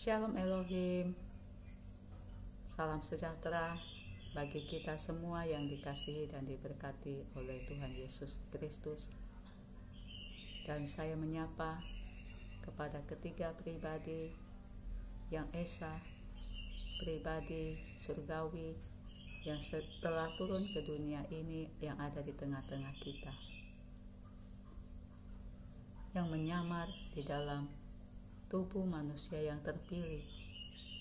Shalom Elohim, salam sejahtera bagi kita semua yang dikasihi dan diberkati oleh Tuhan Yesus Kristus. Dan saya menyapa kepada ketiga pribadi yang esa, pribadi surgawi yang setelah turun ke dunia ini, yang ada di tengah-tengah kita, yang menyamar di dalam tubuh manusia yang terpilih,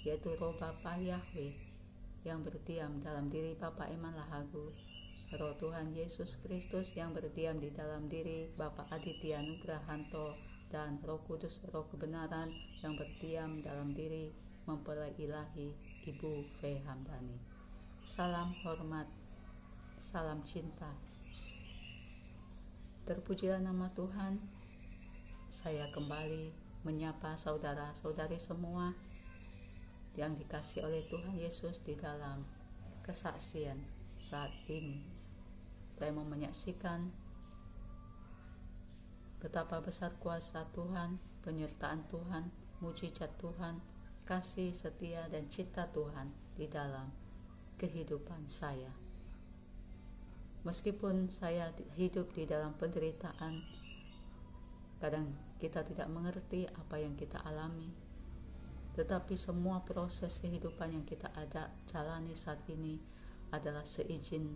yaitu Roh Bapa Yahweh yang berdiam dalam diri Bapa Eman Lahagu, Roh Tuhan Yesus Kristus yang berdiam di dalam diri Bapa Aditya Nugrahanto, dan Roh Kudus, Roh kebenaran yang berdiam dalam diri mempelai ilahi Ibu V. Hamdani. Salam hormat, salam cinta. Terpujilah nama Tuhan. Saya kembali menyapa saudara-saudari semua yang dikasihi oleh Tuhan Yesus di dalam kesaksian saat ini. Saya mau menyaksikan betapa besar kuasa Tuhan, penyertaan Tuhan, mujizat Tuhan, kasih setia dan cinta Tuhan di dalam kehidupan saya. Meskipun saya hidup di dalam penderitaan, kadang kita tidak mengerti apa yang kita alami, tetapi semua proses kehidupan yang kita ada jalani saat ini adalah seizin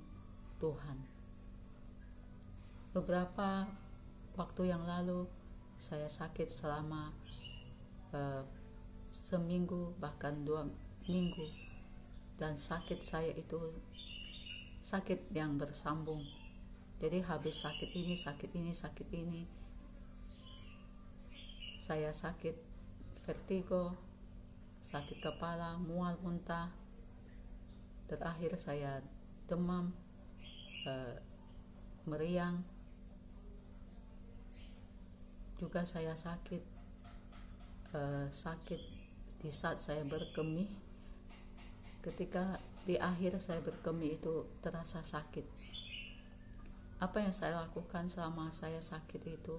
Tuhan. Beberapa waktu yang lalu saya sakit selama seminggu, bahkan 2 minggu, dan sakit saya itu sakit yang bersambung. Jadi habis sakit ini, saya sakit vertigo, sakit kepala, mual, muntah. Terakhir saya demam, meriang. Juga saya sakit di saat saya berkemih. Ketika di akhir saya berkemih itu terasa sakit. Apa yang saya lakukan selama saya sakit itu?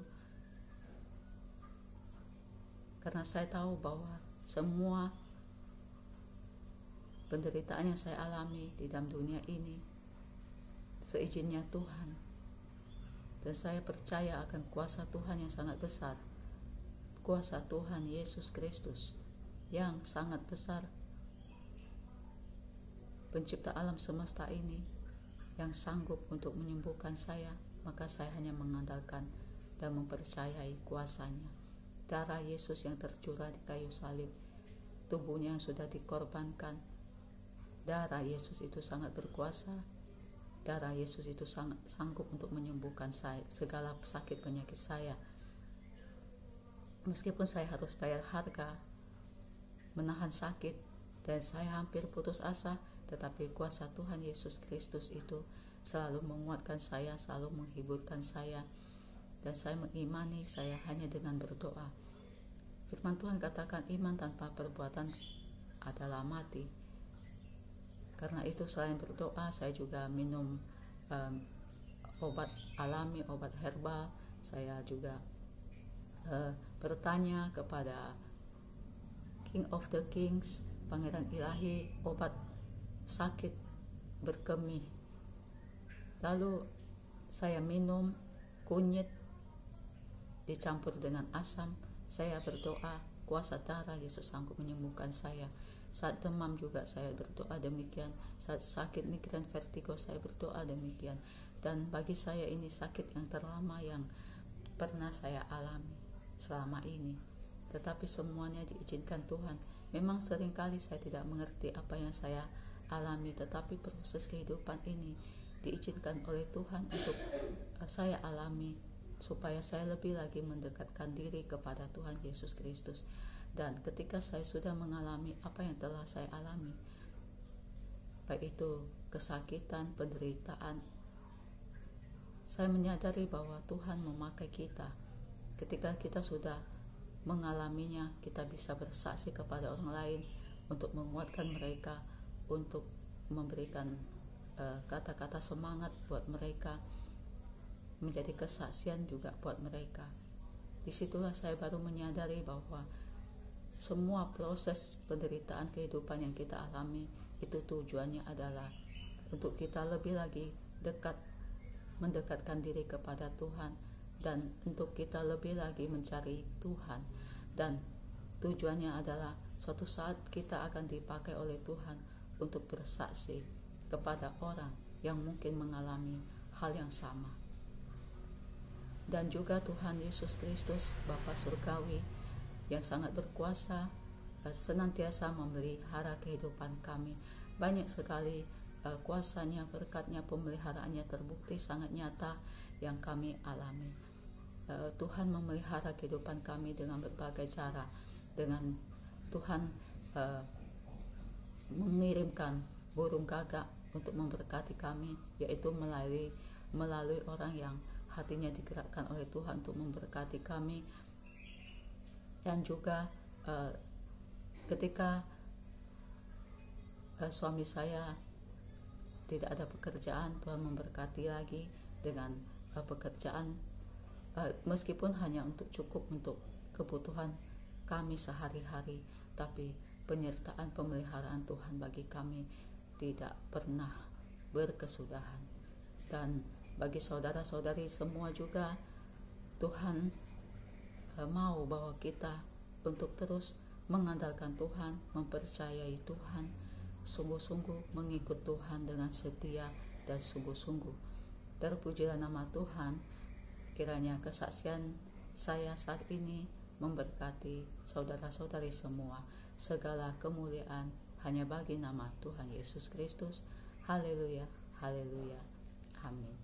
Karena saya tahu bahwa semua penderitaan yang saya alami di dalam dunia ini seizinnya Tuhan. Dan saya percaya akan kuasa Tuhan yang sangat besar. Kuasa Tuhan Yesus Kristus yang sangat besar, pencipta alam semesta ini, yang sanggup untuk menyembuhkan saya. Maka saya hanya mengandalkan dan mempercayai kuasanya. Darah Yesus yang tercurah di kayu salib, tubuhnya yang sudah dikorbankan. Darah Yesus itu sangat berkuasa. Darah Yesus itu sangat sanggup untuk menyembuhkan saya, segala sakit penyakit saya. Meskipun saya harus bayar harga, menahan sakit, dan saya hampir putus asa, tetapi kuasa Tuhan Yesus Kristus itu selalu menguatkan saya, selalu menghiburkan saya. Dan saya mengimani, saya hanya dengan berdoa. Firman Tuhan katakan iman tanpa perbuatan adalah mati. Karena itu selain berdoa, saya juga minum obat alami, obat herbal. Saya juga bertanya kepada King of the Kings, Pangeran Ilahi, obat sakit berkemih. Lalu saya minum kunyit dicampur dengan asam. Saya berdoa, kuasa darah Yesus sanggup menyembuhkan saya. Saat demam juga saya berdoa demikian. Saat sakit migran vertigo saya berdoa demikian. Dan bagi saya ini sakit yang terlama yang pernah saya alami selama ini. Tetapi semuanya diizinkan Tuhan. Memang seringkali saya tidak mengerti apa yang saya alami, tetapi proses kehidupan ini diizinkan oleh Tuhan untuk saya alami, supaya saya lebih lagi mendekatkan diri kepada Tuhan Yesus Kristus. Dan ketika saya sudah mengalami apa yang telah saya alami, baik itu kesakitan, penderitaan, saya menyadari bahwa Tuhan memakai kita. Ketika kita sudah mengalaminya, kita bisa bersaksi kepada orang lain untuk menguatkan mereka, untuk memberikan kata-kata semangat buat mereka, menjadi kesaksian juga buat mereka. Disitulah saya baru menyadari bahwa semua proses penderitaan kehidupan yang kita alami itu tujuannya adalah untuk kita lebih lagi mendekatkan diri kepada Tuhan, dan untuk kita lebih lagi mencari Tuhan. Dan tujuannya adalah suatu saat kita akan dipakai oleh Tuhan untuk bersaksi kepada orang yang mungkin mengalami hal yang sama. Dan juga Tuhan Yesus Kristus, Bapa Surgawi yang sangat berkuasa, senantiasa memelihara kehidupan kami. Banyak sekali kuasanya, berkatnya, pemeliharaannya terbukti sangat nyata yang kami alami. Tuhan memelihara kehidupan kami dengan berbagai cara. Dengan Tuhan mengirimkan burung gagak untuk memberkati kami, yaitu melalui orang yang hatinya digerakkan oleh Tuhan untuk memberkati kami. Dan juga ketika suami saya tidak ada pekerjaan, Tuhan memberkati lagi dengan pekerjaan, meskipun hanya untuk cukup untuk kebutuhan kami sehari-hari, tapi penyertaan pemeliharaan Tuhan bagi kami tidak pernah berkesudahan. Dan bagi saudara-saudari semua juga, Tuhan mau bahwa kita untuk terus mengandalkan Tuhan, mempercayai Tuhan, sungguh-sungguh mengikut Tuhan dengan setia dan sungguh-sungguh. Terpujilah nama Tuhan. Kiranya kesaksian saya saat ini memberkati saudara-saudari semua. Segala kemuliaan hanya bagi nama Tuhan Yesus Kristus. Haleluya, haleluya, amin.